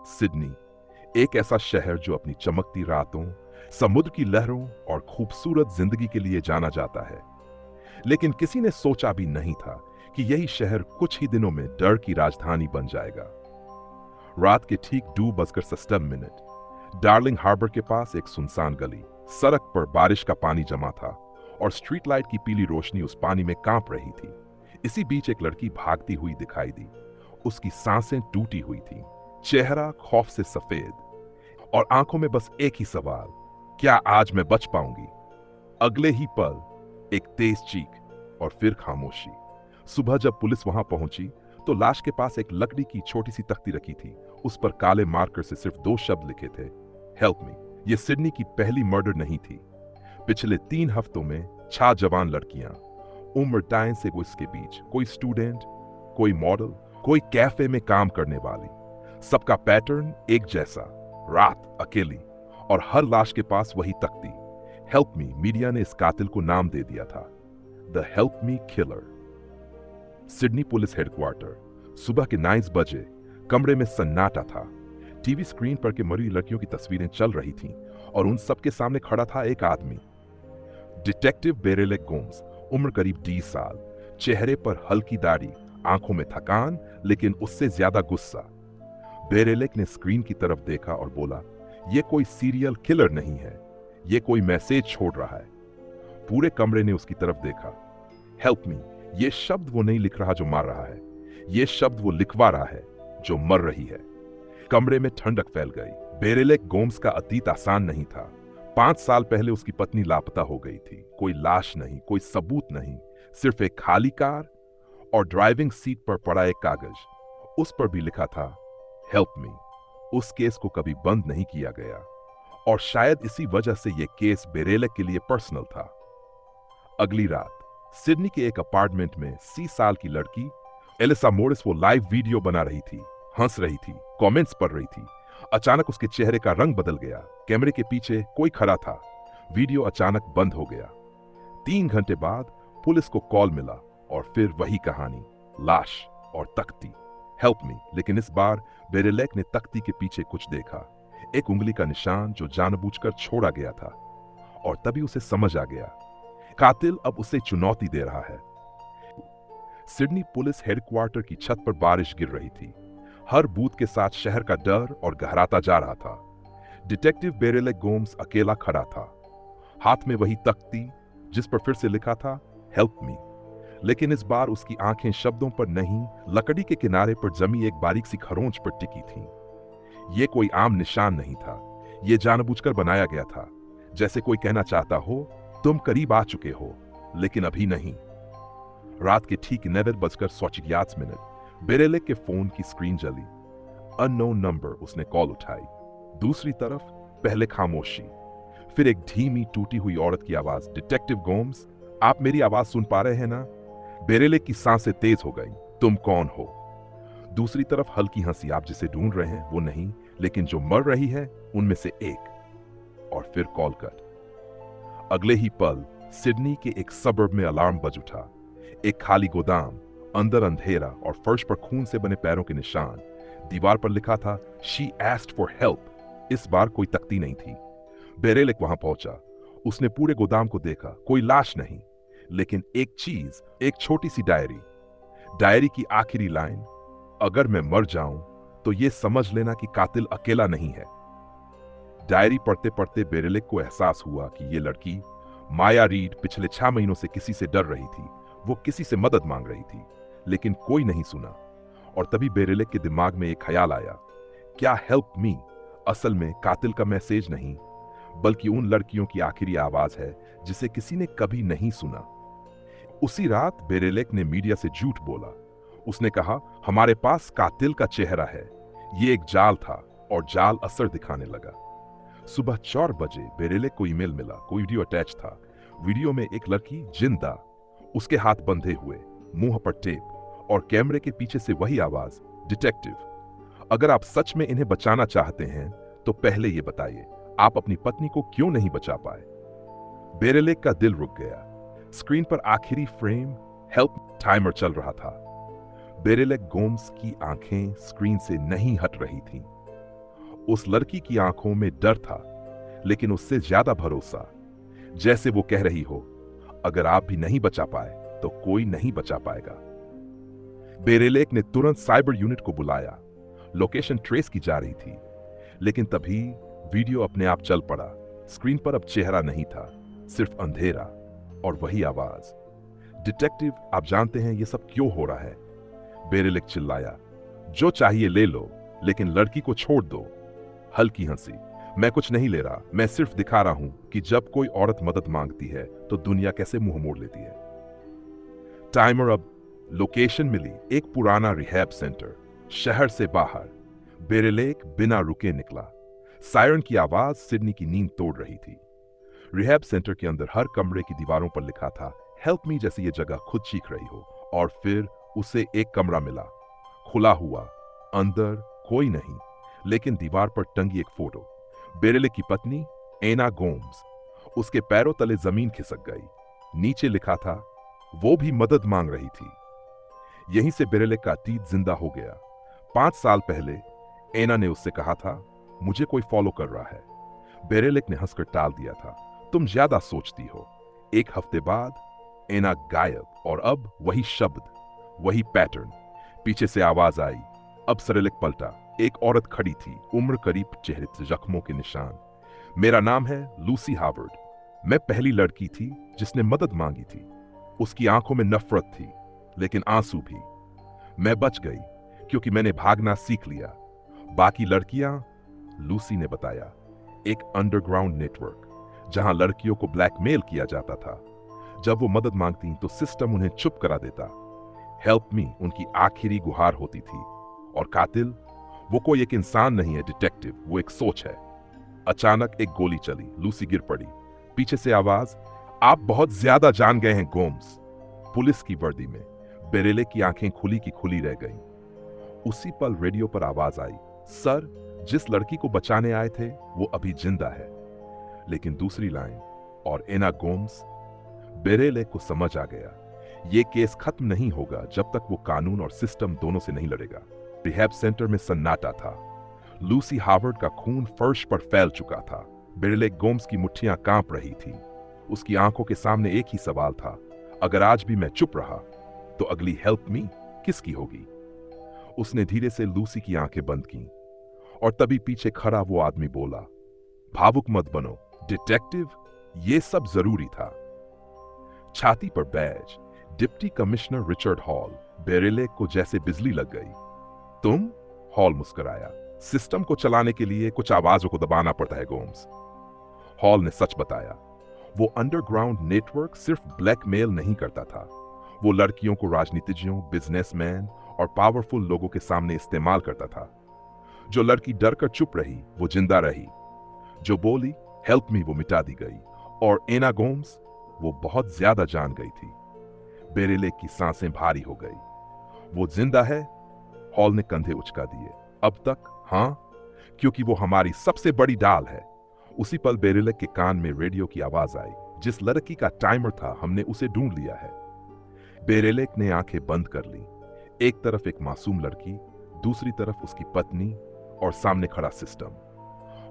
Sydney, एक ऐसा शहर जो अपनी चमकती रातों, समुद्र की लहरों और खूबसूरत जिंदगी के लिए जाना जाता है। लेकिन किसी ने सोचा भी नहीं था कि यही शहर कुछ ही दिनों में डर की राजधानी बन जाएगा। रात के ठीक 2:17 डार्लिंग हार्बर के पास एक सुनसान गली, सड़क पर बारिश का पानी जमा था और स्ट्रीट लाइट की पीली रोशनी उस पानी में कांप रही थी। इसी बीच एक लड़की भागती हुई दिखाई दी। उसकी सांसें टूटी हुई थीं, चेहरा खौफ से सफेद और आंखों में बस एक ही सवाल, क्या आज मैं बच पाऊंगी? अगले ही पल एक तेज चीख और फिर खामोशी। सुबह जब पुलिस वहां पहुंची तो लाश के पास एक लकड़ी की छोटी सी तख्ती रखी थी। उस पर काले मार्कर से सिर्फ 2 शब्द लिखे थे, हेल्प मी। ये सिडनी की पहली मर्डर नहीं थी। पिछले 3 हफ्तों में 6 जवान लड़कियां, उम्र 10 से 20 के बीच, कोई स्टूडेंट, कोई मॉडल, कोई कैफे में काम करने वाली, सबका पैटर्न एक जैसा, रात अकेली और हर लाश के पास वही तख्ती, हेल्प मी। मीडिया ने इस कातिल को नाम दे दिया था, the help me killer. Sydney police headquarter, सुबह के 9 बजे। कमरे में सन्नाटा था। टीवी स्क्रीन पर के मरी लड़कियों की तस्वीरें चल रही थीं और उन सबके सामने खड़ा था एक आदमी, डिटेक्टिव बेरेलेक गोम्स, उम्र करीब 20 साल, चेहरे पर हल्की दाढ़ी, आंखों में थकान, लेकिन उससे ज्यादा गुस्सा। बेरेलेक ने स्क्रीन की तरफ देखा और बोला, यह कोई सीरियल किलर नहीं है, यह कोई मैसेज छोड़ रहा है। पूरे कमरे ने उसकी तरफ देखा। हेल्प मी, यह शब्द वो नहीं लिख रहा जो मार रहा है, यह शब्द वो लिखवा रहा है जो मर रही है। कमरे में ठंडक फैल गई। बेरेलेक गोम्स का अतीत आसान नहीं था। 5 साल पहले उसकी पत्नी लापता हो गई थी। कोई लाश नहीं, कोई सबूत नहीं, सिर्फ एक खाली कार और ड्राइविंग सीट पर पड़ा एक कागज। उस पर भी लिखा था, हेल्प मी। उस केस को कभी बंद नहीं किया गया और शायद इसी वजह से यह केस बेरेलेक के लिए पर्सनल था। अगली रात सिडनी के एक अपार्टमेंट में 30 साल की लड़की एलिसा मोरिस वो लाइव वीडियो बना रही थी, हंस रही थी, कमेंट्स पढ़ रही थी। अचानक उसके चेहरे का रंग बदल गया। कैमरे के पीछे कोई खड़ा था। वीडियो अचानक बंद हो गया। 3 घंटे बाद पुलिस को कॉल मिला और फिर वही कहानी, लाश और तख्ती, हेल्प मी। लेकिन इस बार बेरेलेक ने तख्ती के पीछे कुछ देखा, एक उंगली का निशान जो जानबूझकर छोड़ा गया था। और तभी उसे समझ आ गया, कातिल अब उसे चुनौती दे रहा है। सिडनी पुलिस हेडक्वार्टर की छत पर बारिश गिर रही थी। हर बूथ के साथ शहर का डर और गहराता जा रहा था। डिटेक्टिव बेरेलेक गोम्स अकेला खड़ा था, हाथ में वही तख्ती जिस पर फिर से लिखा था, हेल्प मी। लेकिन इस बार उसकी आंखें शब्दों पर नहीं, लकड़ी के किनारे पर जमी एक बारीक सी खरोंच पर टिकी थीं। यह कोई आम निशान नहीं था, यह जानबूझकर बनाया गया था, जैसे कोई कहना चाहता हो, तुम करीब आ चुके हो, लेकिन अभी नहीं। रात के ठीक 9:26 बेरेलेक के फोन की स्क्रीन जली। Unknown number. उसने कॉल उठाई। दूसरी तरफ पहले खामोशी, फिर एक धीमी टूटी हुई औरत की आवाज, डिटेक्टिव गोम्स, आप मेरी आवाज सुन पा रहे हैं ना? बेरेलेक की सांसें तेज हो गई। तुम कौन हो? दूसरी तरफ हल्की हंसी, आप जिसे ढूंढ रहे हैं वो नहीं, लेकिन जो मर रही है उनमें से एक। और फिर कॉल कट। अगले ही पल सिडनी के एक सबर्ब में अलार्म बज उठा। एक खाली गोदाम, अंदर अंधेरा और फर्श पर खून से बने पैरों के निशान। दीवार पर लिखा था, शी एस्क्ड फॉर हेल्प। इस बार कोई तख्ती नहीं थी। बेरेलेक वहां पहुंचा। उसने पूरे गोदाम को देखा, कोई लाश नहीं, लेकिन एक चीज, एक छोटी सी डायरी। डायरी की आखिरी लाइन, अगर मैं मर जाऊं तो यह समझ लेना कि कातिल अकेला नहीं है। डायरी पढ़ते पढ़ते बेरेलेक को एहसास हुआ कि यह लड़की माया रीड पिछले 6 महीनों से किसी से डर रही थी। वो किसी से मदद मांग रही थी, लेकिन कोई नहीं सुना। और तभी बेरेलेक के दिमाग में एक ख्याल आया, क्या हेल्प मी असल में कातिल का मैसेज नहीं, बल्कि उन लड़कियों की आखिरी आवाज है जिसे किसी ने कभी नहीं सुना। उसी रात बेरेलेक ने मीडिया से झूठ बोला। उसने कहा, हमारे पास कातिल का चेहरा है, ये एक जाल था, और जाल असर दिखाने लगा। सुबह 4 बजे बेरेलेक को ईमेल मिला, कोई वीडियो अटैच था। वीडियो में एक लड़की जिंदा, उसके हाथ बंधे हुए, मुंह पर टेप, और कैमरे के पीछे से वही आवाज, डिटेक्टिव, अगर आप सच में इन्हें बचाना चाहते हैं तो पहले ये बताइए, आप अपनी पत्नी को क्यों नहीं बचा पाए? बेरेलेक का दिल रुक गया। स्क्रीन पर आखिरी फ्रेम, हेल्प टाइमर चल रहा था। बेरेलेक गोम्स की आंखें स्क्रीन से नहीं हट रही थीं। उस लड़की की आंखों में डर था, लेकिन उससे ज्यादा भरोसा। जैसे वो कह रही हो, अगर आप भी नहीं बचा पाए तो कोई नहीं बचा पाएगा। बेरेलेक ने तुरंत साइबर यूनिट को बुलाया। लोकेशन ट्रेस की जा रही थी, लेकिन तभी वीडियो अपने आप चल पड़ा। स्क्रीन पर अब चेहरा नहीं था, सिर्फ अंधेरा और वही आवाज। डिटेक्टिव, आप जानते हैं ये सब क्यों हो रहा है? बेरेलेक चिल्लाया। जो चाहिए ले लो, लेकिन लड़की को छोड़ दो। हल्की हंसी। मैं कुछ नहीं ले रहा, मैं सिर्फ दिखा रहा हूं कि जब कोई औरत मदद मांगती है तो दुनिया कैसे मुंह मोड़ लेती है। टाइमर अब। लोकेशन मिली, एक पुराना रिहैब सेंटर, शहर से बाहर। बेरेलेक बिना रुके निकला। सायरन की आवाज सिडनी की नींद तोड़ रही थी। रिहैब सेंटर के अंदर हर कमरे की दीवारों पर लिखा था हेल्प मी, जैसे ये जगह खुद चीख रही हो। और फिर उसे एक कमरा मिला, खुला हुआ। अंदर कोई नहीं, लेकिन दीवार पर टंगी एक फोटो। बेरेले की पत्नी एना गोम्स। उसके पैरों तले जमीन खिसक गई। नीचे लिखा था, वो भी मदद मांग रही थी। यहीं से बेरेले का अतीत जिंदा हो गया। 5 साल पहले एना ने उससे कहा था, मुझे कोई फॉलो कर रहा है। बेरेलेक ने हंसकर टाल दिया था, तुम ज्यादा सोचती हो। 1 हफ्ते बाद एना गायब, और अब वही शब्द, वही पैटर्न। पीछे से आवाज आई। अब सेरेलेक पलटा। एक औरत खड़ी थी, उम्र करीब, चेहरे से जख्मों के निशान। मेरा नाम है लूसी हावर्ड। मैं पहली लड़की थी जिसने मदद मांगी थी। उसकी आंखों में नफरत थी, लेकिन आंसू भी। मैं बच गई क्योंकि मैंने भागना सीख लिया। बाकी लड़कियां, लूसी ने बताया, एक अंडरग्राउंड नेटवर्क जहां लड़कियों को ब्लैकमेल किया जाता था। जब वो मदद मांगती तो सिस्टम उन्हें चुप करा देता। हेल्प मी उनकी आखिरी गुहार होती थी। और कातिल, वो कोई एक इंसान नहीं है डिटेक्टिव, वो एक सोच है। अचानक एक गोली चली, लूसी गिर पड़ी। पीछे से आवाज, आप बहुत ज्यादा जान गए हैं गोम्स। पुलिस की वर्दी में। बेरेले की आंखें खुली की खुली रह गईं। उसी पल रेडियो पर आवाज आई, सर, जिस लड़की को बचाने आए थे वो अभी जिंदा है। लेकिन दूसरी लाइन, और एना गोम्स। बेरेले को समझ आ गया, ये केस खत्म नहीं होगा जब तक वो कानून और सिस्टम दोनों से नहीं लड़ेगा। रिहैब सेंटर में सन्नाटा था। लूसी हावर्ड का खून फर्श पर फैल चुका था। बेरेले गोम्स की मुट्ठियां कांप रही थी। उसकी आंखों के सामने एक ही सवाल था, अगर आज भी मैं चुप रहा तो अगली हेल्प मी किसकी होगी? उसने धीरे से लूसी की आंखें बंद की, और तभी पीछे खड़ा वो आदमी बोला, भावुक मत बनो डिटेक्टिव, ये सब जरूरी था। छाती पर badge, deputy commissioner Richard Hall. बेरेले को जैसे बिजली लग गई। तुम? हॉल मुस्कुराया। सिस्टम को चलाने के लिए कुछ आवाजों को दबाना पड़ता है गोम्स। हॉल ने सच बताया। वो अंडरग्राउंड नेटवर्क सिर्फ ब्लैकमेल नहीं करता था, वो लड़कियों को राजनीतिज्ञों, बिजनेसमैन और पावरफुल लोगों के सामने इस्तेमाल करता था। जो लड़की डर कर चुप रही वो जिंदा रही, जो बोली हेल्प मी वो मिटा दी गई, और एना गोम्स, वो बहुत ज्यादा जान गई थी। बेरेले की सांसें भारी हो गई। वो जिंदा है? हॉल ने कंधे उचका दिए। अब तक हां, क्योंकि वो हमारी सबसे बड़ी डाल है। उसी पल बेरेले के कान में रेडियो की आवाज आई, जिस लड़की का टाइमर था हमने उसे ढूंढ लिया है। बेरेलेक ने आंखें बंद कर ली। एक तरफ एक मासूम लड़की, दूसरी तरफ उसकी पत्नी, और सामने खड़ा सिस्टम।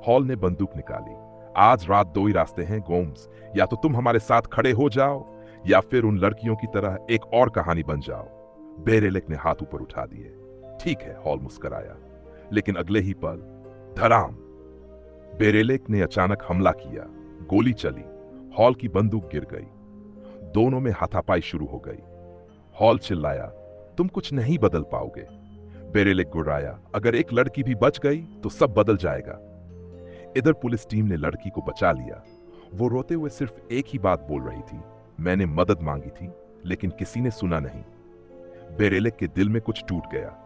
हॉल ने बंदूक निकाली। आज रात 2 ही रास्ते हैं गोम्स, या तो तुम हमारे साथ खड़े हो जाओ, या फिर उन लड़कियों की तरह एक और कहानी बन जाओ। बेरेलेक ने हाथ ऊपर उठा दिए। ठीक है, हॉल मुस्कुराया। लेकिन अगले ही पल, धड़ाम, बेरेलेक ने अचानक हमला किया। गोली चली, हॉल की बंदूक गिर गई। दोनों में हाथापाई शुरू हो गई। हॉल चिल्लाया, तुम कुछ नहीं बदल पाओगे। बेरेलेक गुर्राया, अगर एक लड़की भी बच गई तो सब बदल जाएगा। इधर पुलिस टीम ने लड़की को बचा लिया। वो रोते हुए सिर्फ एक ही बात बोल रही थी, मैंने मदद मांगी थी, लेकिन किसी ने सुना नहीं। बेरेलेक के दिल में कुछ टूट गया।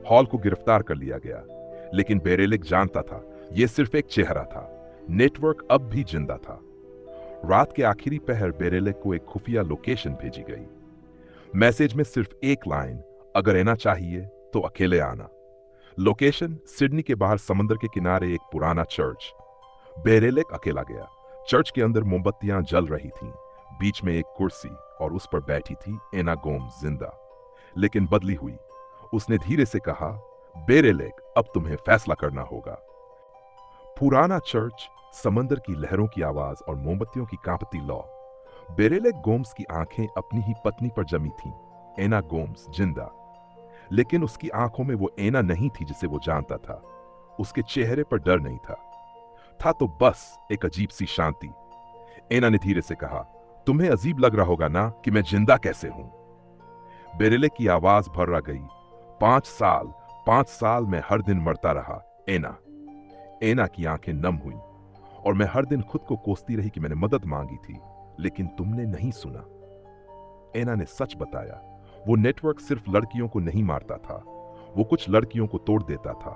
हॉल को गिरफ्तार कर लिया गया, लेकिन बेरेलेक जानता था यह सिर्फ एक चेहरा था। नेटवर्क अब भी जिंदा था। रात के आखिरी पहर बेरेलेक को एक खुफिया लोकेशन भेजी गई। मैसेज में सिर्फ एक लाइन, अगर एना चाहिए तो अकेले आना। लोकेशन सिडनी के बाहर समंदर के किनारे एक पुराना चर्च। बेरेलेक अकेला गया। चर्च के अंदर मोमबत्तियां जल रही थीं। बीच में एक कुर्सी, और उस पर बैठी थी एना गोम्स, जिंदा लेकिन बदली हुई। उसने धीरे से कहा, बेरेलेक, अब तुम्हें फैसला करना होगा। पुराना चर्च, समंदर की लहरों की आवाज और मोमबत्तियों की कांपती लौ। बेरेले गोम्स की आंखें अपनी ही पत्नी पर जमी थीं। एना गोम्स जिंदा, लेकिन उसकी आंखों में वो एना नहीं थी जिसे वो जानता था। उसके चेहरे पर डर नहीं था तो बस एक अजीब सी शांति। एना ने धीरे से कहा, तुम्हें अजीब लग रहा होगा ना कि मैं जिंदा कैसे हूं। बेरेले की आवाज भर्रा गई। 5 साल, 5 साल मैं हर दिन मरता रहा, एना। एना की आंखें नम हुई। और मैं हर दिन खुद को कोसती रही कि मैंने मदद मांगी थी, लेकिन तुमने नहीं सुना। एना ने सच बताया। वो नेटवर्क सिर्फ लड़कियों को नहीं मारता था, वो कुछ लड़कियों को तोड़ देता था।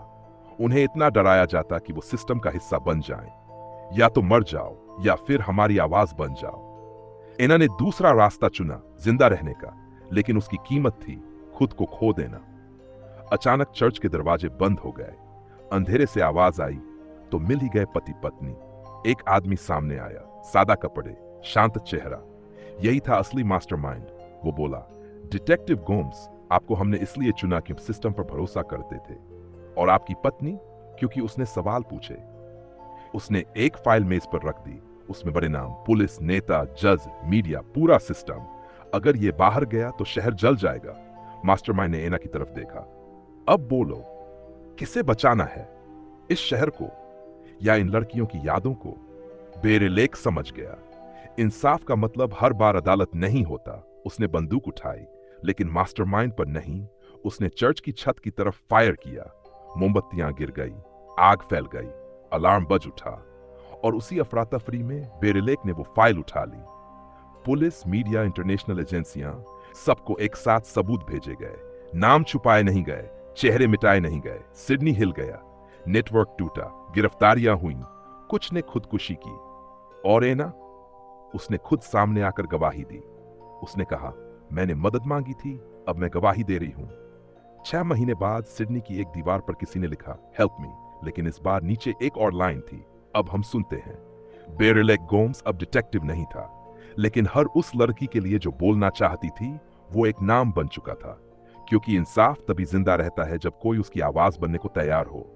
उन्हें इतना डराया जाता कि वो सिस्टम का हिस्सा बन जाएं। या तो मर जाओ या फिर हमारी आवाज बन जाओ। एना ने दूसरा रास्ता चुना, जिंदा रहने का, लेकिन उसकी कीमत थी खुद को खो देना। अचानक चर्च के दरवाजे बंद हो गए। अंधेरे से आवाज आई तो मिल ही गए पति पत्नी। एक आदमी सामने आया, सादा कपड़े, शांत चेहरा। यही था असली मास्टरमाइंड। वो बोला, डिटेक्टिव गोम्स, आपको हमने इसलिए चुना कि सिस्टम पर भरोसा करते थे। और आपकी पत्नी, क्योंकि उसने सवाल पूछे। उसने एक फाइल मेज पर रख दी। उसमें बड़े नाम, पुलिस, नेता, जज, मीडिया, पूरा सिस्टम। अगर ये बाहर गया तो शहर जल जाएगा। मास्टरमाइंड ने एना की तरफ देखा। अब बोलो, किसे बचाना है, इस शहर को या इन लड़कियों की यादों को? बेरेलेक समझ गया। इंसाफ का मतलब हर बार अदालत नहीं होता। उसने बंदूक उठाई, लेकिन मास्टरमाइंड पर नहीं। उसने चर्च की छत की तरफ फायर किया। मोमबत्तियां गिर गई, आग फैल गई, अलार्म बज उठा। और उसी अफरा तफरी में बेरेलेक ने वो फाइल उठा ली। पुलिस, मीडिया, इंटरनेशनल एजेंसियां, सबको एक साथ सबूत भेजे गए। नाम छुपाए नहीं गए, चेहरे मिटाए नहीं गए। सिडनी हिल गया, नेटवर्क टूटा, गिरफ्तारियां हुई, कुछ ने खुदकुशी की। और एना, उसने खुद सामने आकर गवाही दी। उसने कहा, मैंने मदद मांगी थी, अब मैं गवाही दे रही हूं। 6 महीने बाद सिडनी की एक दीवार पर किसी ने लिखा, हेल्प मी, लेकिन इस बार नीचे एक और लाइन थी। अब हम सुनते हैं। बेरेलेक गोम्स अब डिटेक्टिव नहीं था, लेकिन हर उस लड़की के लिए जो बोलना चाहती थी, वो एक नाम बन चुका था। क्योंकि इंसाफ तभी जिंदा रहता है जब कोई उसकी आवाज बनने को तैयार हो।